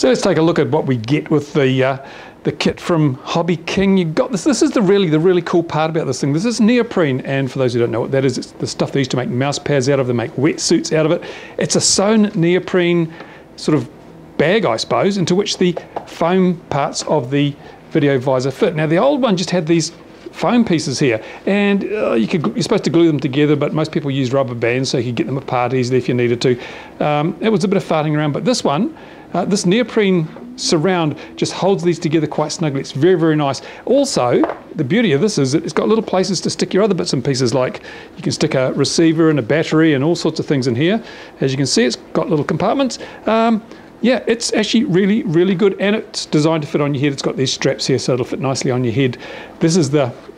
So let's take a look at what we get with the kit from HobbyKing. You got this. This is the really cool part about this thing. This is neoprene, and for those who don't know what that is, it's the stuff they used to make mouse pads out of. They make wetsuits out of it. It's a sewn neoprene sort of bag, I suppose, into which the foam parts of the video visor fit. Now the old one just had these foam pieces here, and you're supposed to glue them together, but most people use rubber bands so you could get them apart easily if you needed to. It was a bit of farting around, but this one, this neoprene surround just holds these together quite snugly. It's very nice. Also, the beauty of this is it's got little places to stick your other bits and pieces, like you can stick a receiver and a battery and all sorts of things in here. As you can see, it's got little compartments. Yeah, it's actually really good, and it's designed to fit on your head. It's got these straps here, so it'll fit nicely on your head. This is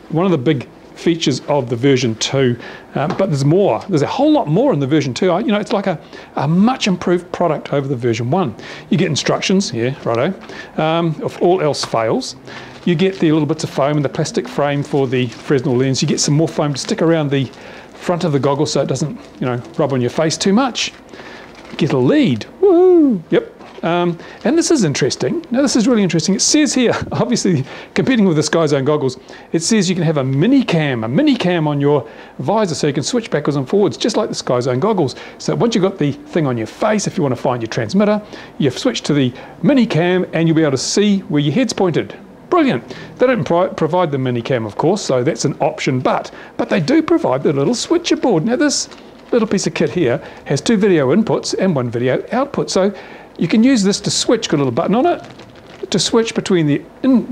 one of the big features of the version 2, but there's more. There's a whole lot more in the version 2. You know, it's like a much improved product over the version 1. You get instructions here, righto, if all else fails. You get the little bits of foam and the plastic frame for the Fresnel lens. You get some more foam to stick around the front of the goggle so it doesn't, you know, rub on your face too much. Get a lead. Woo! Yep. And this is interesting. Now this is really interesting. It says here, obviously competing with the Sky Zone goggles, it says you can have a mini cam on your visor, so you can switch backwards and forwards just like the Sky Zone goggles. So once you've got the thing on your face, if you want to find your transmitter, you switch to the mini cam and you'll be able to see where your head's pointed. Brilliant. They don't provide the mini cam, of course, so that's an option, but they do provide the little switcher board. Now this little piece of kit here has 2 video inputs and 1 video output, so you can use this to switch, got a little button on it, to switch between the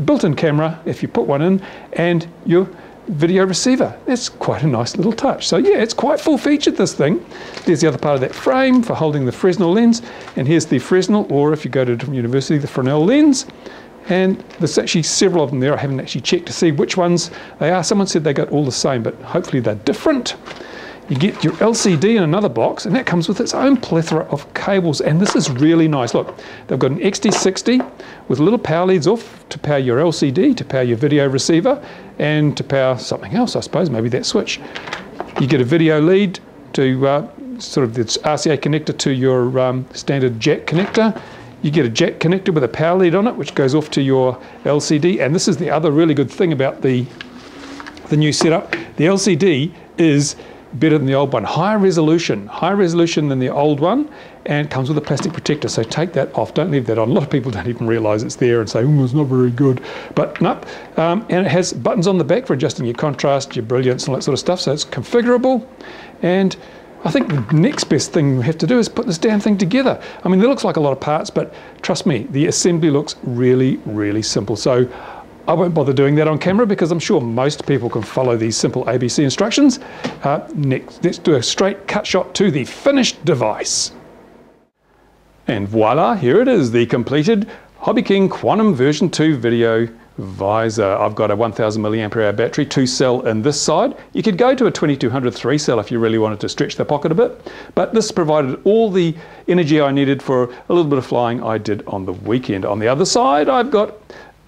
built-in camera, if you put one in, and your video receiver. That's quite a nice little touch. So yeah, it's quite full-featured, this thing. There's the other part of that frame for holding the Fresnel lens, and here's the Fresnel, or if you go to a different university, the Fresnel Lens. And there's actually several of them there. I haven't actually checked to see which ones they are. Someone said they got all the same, but hopefully they're different. You get your LCD in another box, and that comes with its own plethora of cables, and this is really nice. Look, they've got an XT60 with little power leads off to power your LCD, to power your video receiver, and to power something else, I suppose, maybe that switch. You get a video lead to sort of the RCA connector to your standard jack connector. You get a jack connector with a power lead on it, which goes off to your LCD, and this is the other really good thing about the new setup. The LCD is better than the old one. Higher resolution than the old one, and comes with a plastic protector, so take that off, don't leave that on. A lot of people don't even realize it's there and say, oh, it's not very good, but no. And it has buttons on the back for adjusting your contrast, your brilliance, and all that sort of stuff, so it's configurable. And I think the next best thing we have to do is put this damn thing together. I mean, it looks like a lot of parts, but trust me, the assembly looks really simple. So I won't bother doing that on camera because I'm sure most people can follow these simple ABC instructions. Next, let's do a straight cut shot to the finished device. And voila, here it is, the completed HobbyKing Quanum version 2 video visor. I've got a 1000 milliampere hour battery, 2-cell in this side. You could go to a 2200 3-cell if you really wanted to stretch the pocket a bit, but this provided all the energy I needed for a little bit of flying I did on the weekend. On the other side, I've got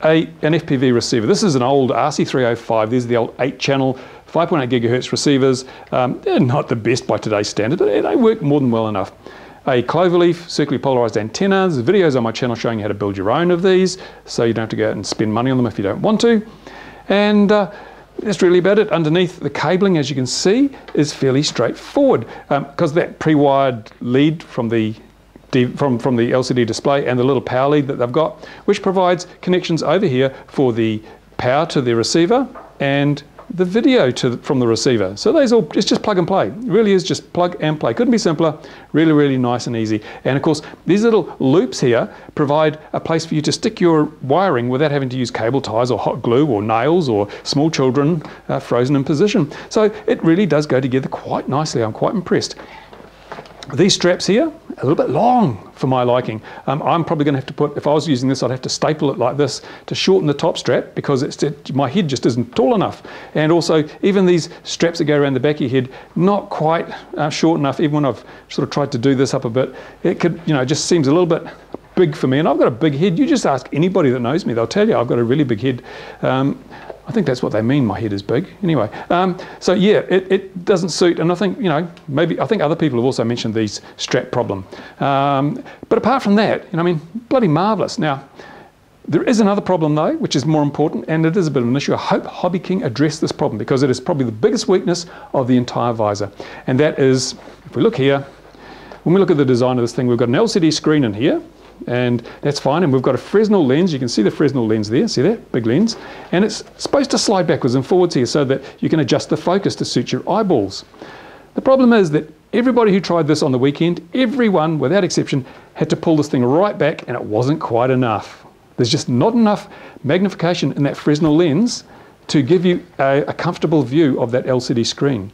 an FPV receiver. This is an old RC305. These are the old 8-channel, 5.8 gigahertz receivers. They're not the best by today's standard, but they work more than well enough. A cloverleaf circularly polarized antenna. There's videos on my channel showing you how to build your own of these, so you don't have to go out and spend money on them if you don't want to. And that's really about it. Underneath, the cabling, as you can see, is fairly straightforward because that pre-wired lead from the LCD display and the little power lead that they've got, which provides connections over here for the power to the receiver and the video from the receiver. So those all, it's just plug and play. It really is just plug and play. Couldn't be simpler. Really nice and easy. And of course, these little loops here provide a place for you to stick your wiring without having to use cable ties or hot glue or nails or small children frozen in position. So it really does go together quite nicely. I'm quite impressed. These straps here, a little bit long for my liking. I'm probably going to have to put, if I was using this, I'd have to staple it like this to shorten the top strap because my head just isn't tall enough. And also, even these straps that go around the back of your head, not quite short enough. Even when I've sort of tried to do this up a bit, it could, you know, it just seems a little bit big for me. And I've got a big head. You just ask anybody that knows me, they'll tell you I've got a really big head. I think that's what they mean, my head is big. Anyway, so yeah, it doesn't suit, and I think, you know, maybe, I think other people have also mentioned these strap problem. But apart from that, you know, I mean, bloody marvellous. Now, there is another problem though, which is more important, and it is a bit of an issue. I hope HobbyKing addressed this problem, because it is probably the biggest weakness of the entire visor. And that is, if we look here, when we look at the design of this thing, we've got an LCD screen in here, and that's fine, and we've got a Fresnel lens. You can see the Fresnel lens there, see that? Big lens. And it's supposed to slide backwards and forwards here so that you can adjust the focus to suit your eyeballs. The problem is that everybody who tried this on the weekend, everyone without exception, had to pull this thing right back, and it wasn't quite enough. There's just not enough magnification in that Fresnel lens to give you a comfortable view of that LCD screen,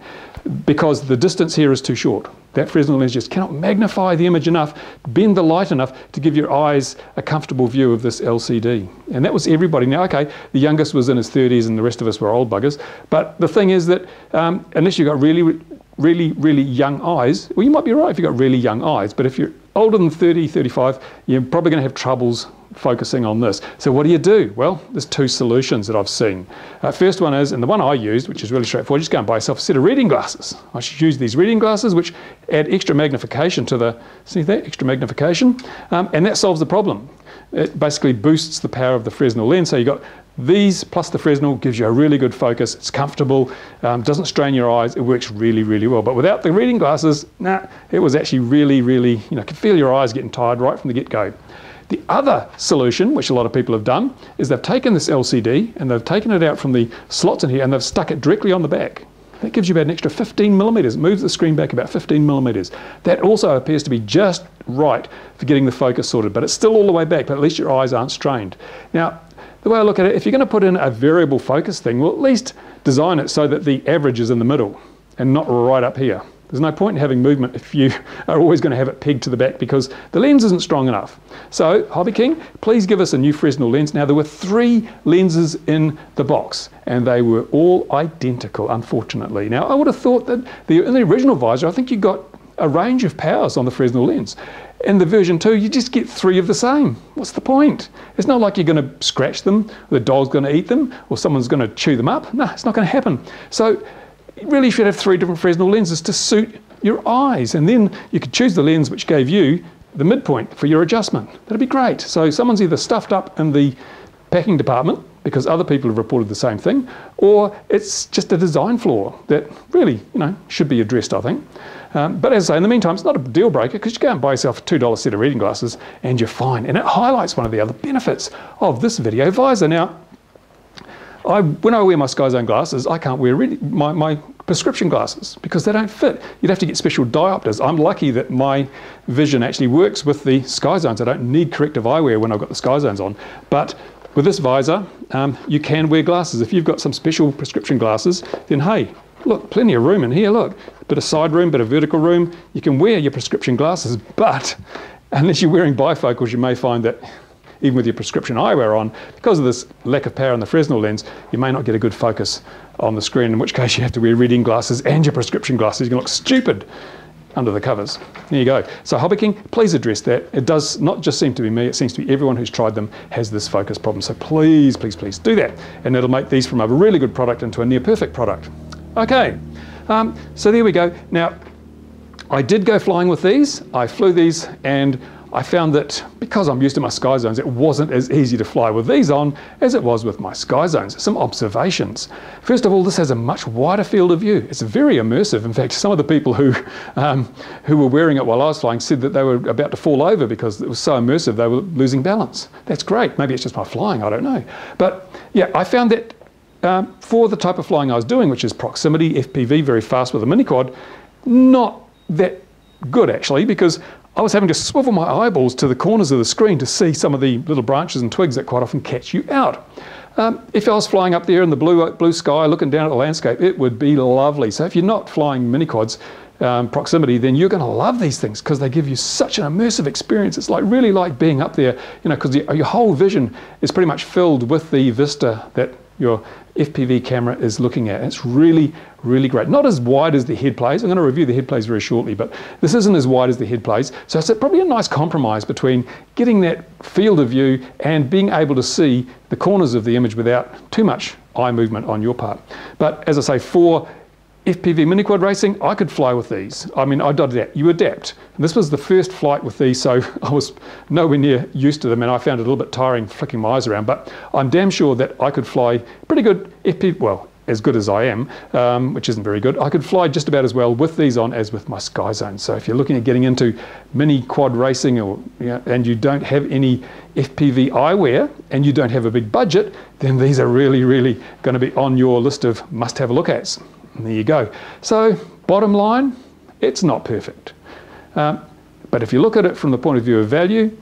because the distance here is too short. That Fresnel lens just cannot magnify the image enough, bend the light enough to give your eyes a comfortable view of this LCD. And that was everybody. Now, okay, the youngest was in his 30s and the rest of us were old buggers. But the thing is that unless you've got really young eyes, well, you might be right if you've got really young eyes, but if you're older than 30, 35, you're probably going to have troubles focusing on this. So what do? Well, there's two solutions that I've seen. First one is, and the one I used, which is really straightforward, just go and buy yourself a set of reading glasses. I should use these reading glasses, which add extra magnification to the, see that, extra magnification, and that solves the problem. It basically boosts the power of the Fresnel lens. So you've got these plus the Fresnel, gives you a really good focus, it's comfortable, doesn't strain your eyes, it works really well. But without the reading glasses, nah, it was actually really, you know, could feel your eyes getting tired right from the get-go. The other solution, which a lot of people have done, is they've taken this LCD and they've taken it out from the slots in here and they've stuck it directly on the back. That gives you about an extra 15 millimeters. It moves the screen back about 15 millimeters. That also appears to be just right for getting the focus sorted, but it's still all the way back, but at least your eyes aren't strained. Now, the way I look at it, if you're going to put in a variable focus thing, well, at least design it so that the average is in the middle and not right up here. There's no point in having movement if you are always going to have it pegged to the back, because the lens isn't strong enough. So, HobbyKing, please give us a new Fresnel lens. Now, there were 3 lenses in the box, and they were all identical, unfortunately. Now, I would have thought that in the original visor, I think you got a range of powers on the Fresnel lens. In the version 2, you just get 3 of the same. What's the point? It's not like you're going to scratch them, the dog's going to eat them, or someone's going to chew them up. No, it's not going to happen. So, you really should have 3 different Fresnel lenses to suit your eyes, and then you could choose the lens which gave you the midpoint for your adjustment. That'd be great. So someone's either stuffed up in the packing department because other people have reported the same thing, or it's just a design flaw that really, you know, should be addressed, I think. But as I say, in the meantime, it's not a deal breaker, because you go and buy yourself a $2 set of reading glasses and you're fine. And it highlights one of the other benefits of this video visor. Now, when I wear my Sky Zone glasses, I can't wear my prescription glasses because they don't fit. You'd have to get special diopters. I'm lucky that my vision actually works with the Sky Zones. I don't need corrective eyewear when I've got the Sky Zones on. But with this visor, you can wear glasses. If you've got some special prescription glasses, then hey, look, plenty of room in here, look. Bit of side room, bit of vertical room. You can wear your prescription glasses, but unless you're wearing bifocals, you may find that even with your prescription eyewear on, because of this lack of power in the Fresnel lens, you may not get a good focus on the screen, in which case you have to wear reading glasses and your prescription glasses. You can look stupid under the covers. There you go. So HobbyKing, please address that. It does not just seem to be me, it seems to be everyone who's tried them has this focus problem. So please do that. And it'll make these from a really good product into a near perfect product. Okay, so there we go. Now, I did go flying with these. I flew these, and I found that because I'm used to my Sky Zones, it wasn't as easy to fly with these on as it was with my Sky Zones. Some observations. First of all, this has a much wider field of view. It's very immersive. In fact, some of the people who were wearing it while I was flying said that they were about to fall over because it was so immersive they were losing balance. That's great. Maybe it's just my flying, I don't know. But yeah, I found that for the type of flying I was doing, which is proximity, FPV, very fast with a mini quad, not that good actually, because I was having to swivel my eyeballs to the corners of the screen to see some of the little branches and twigs that quite often catch you out. If I was flying up there in the blue sky looking down at the landscape, it would be lovely. So if you're not flying mini quads proximity, then you're going to love these things because they give you such an immersive experience. It's like really like being up there, you know, because your whole vision is pretty much filled with the vista that your FPV camera is looking at. It's really, really great. Not as wide as the head plays. I'm going to review the head plays very shortly, but this isn't as wide as the head plays. So it's probably a nice compromise between getting that field of view and being able to see the corners of the image without too much eye movement on your part. But as I say, for FPV mini quad racing, I could fly with these. I mean, you adapt. And this was the first flight with these, so I was nowhere near used to them, and I found it a little bit tiring flicking my eyes around, but I'm damn sure that I could fly pretty good FPV, well, as good as I am, which isn't very good. I could fly just about as well with these on as with my Sky Zone. So if you're looking at getting into mini quad racing, or and you don't have any FPV eyewear and you don't have a big budget, then these are really, really going to be on your list of must-have a look ats. And there you go. So bottom line, it's not perfect. But if you look at it from the point of view of value,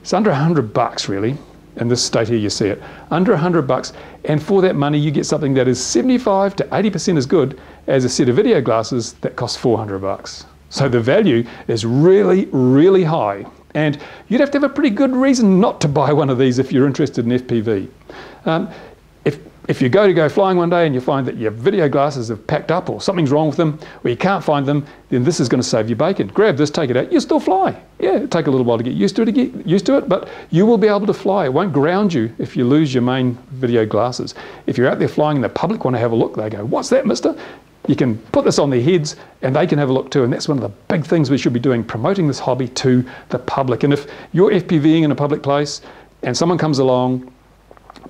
it's under $100 really. In this state here you see it, under $100, and for that money you get something that is 75 to 80% as good as a set of video glasses that cost $400. So the value is really, really high, and you'd have to have a pretty good reason not to buy one of these if you're interested in FPV. If you go flying one day and you find that your video glasses have packed up or something's wrong with them, or you can't find them, then this is going to save you bacon. Grab this, take it out, you'll still fly. Yeah, it'll take a little while to get used to it, but you will be able to fly. It won't ground you if you lose your main video glasses. If you're out there flying and the public want to have a look, they go, "What's that, mister?" You can put this on their heads and they can have a look too, and that's one of the big things we should be doing, promoting this hobby to the public. And if you're FPVing in a public place and someone comes along,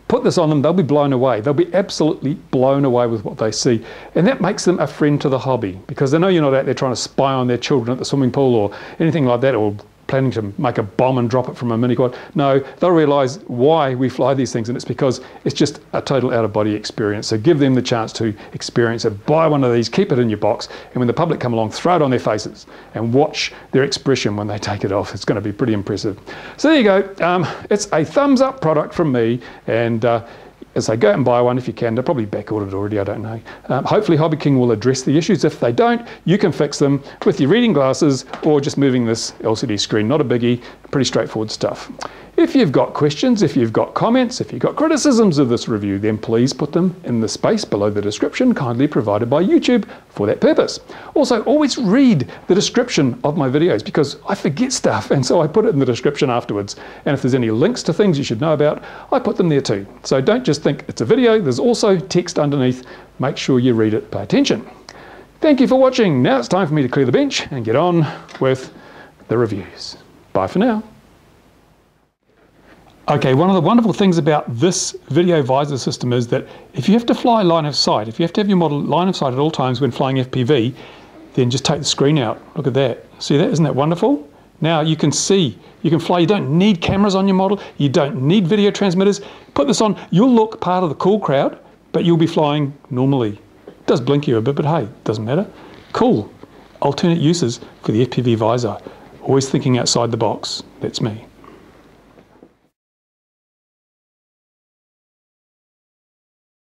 put this on them, they'll be blown away. They'll be absolutely blown away with what they see. And that makes them a friend to the hobby, because they know you're not out there trying to spy on their children at the swimming pool or anything like that, or planning to make a bomb and drop it from a mini quad. No, they'll realise why we fly these things, and it's because it's just a total out-of-body experience. So give them the chance to experience it. Buy one of these, keep it in your box, and when the public come along, throw it on their faces and watch their expression when they take it off. It's going to be pretty impressive. So there you go. It's a thumbs up product from me, and as I go out and buy one if you can. They're probably back ordered already, I don't know. Hopefully HobbyKing will address the issues. If they don't, you can fix them with your reading glasses or just moving this LCD screen. Not a biggie, pretty straightforward stuff. If you've got questions, if you've got comments, if you've got criticisms of this review, then please put them in the space below the description, kindly provided by YouTube for that purpose. Also, always read the description of my videos, because I forget stuff, and so I put it in the description afterwards. And if there's any links to things you should know about, I put them there too. So don't just think it's a video, there's also text underneath. Make sure you read it, pay attention. Thank you for watching. Now it's time for me to clear the bench and get on with the reviews. Bye for now. Okay, one of the wonderful things about this video visor system is that if you have to fly line of sight, if you have to have your model line of sight at all times when flying FPV, then just take the screen out. Look at that. See that? Isn't that wonderful? Now you can see, you can fly. You don't need cameras on your model. You don't need video transmitters. Put this on, you'll look part of the cool crowd, but you'll be flying normally. It does blink you a bit, but hey, it doesn't matter. Cool. Alternate uses for the FPV visor. Always thinking outside the box. That's me.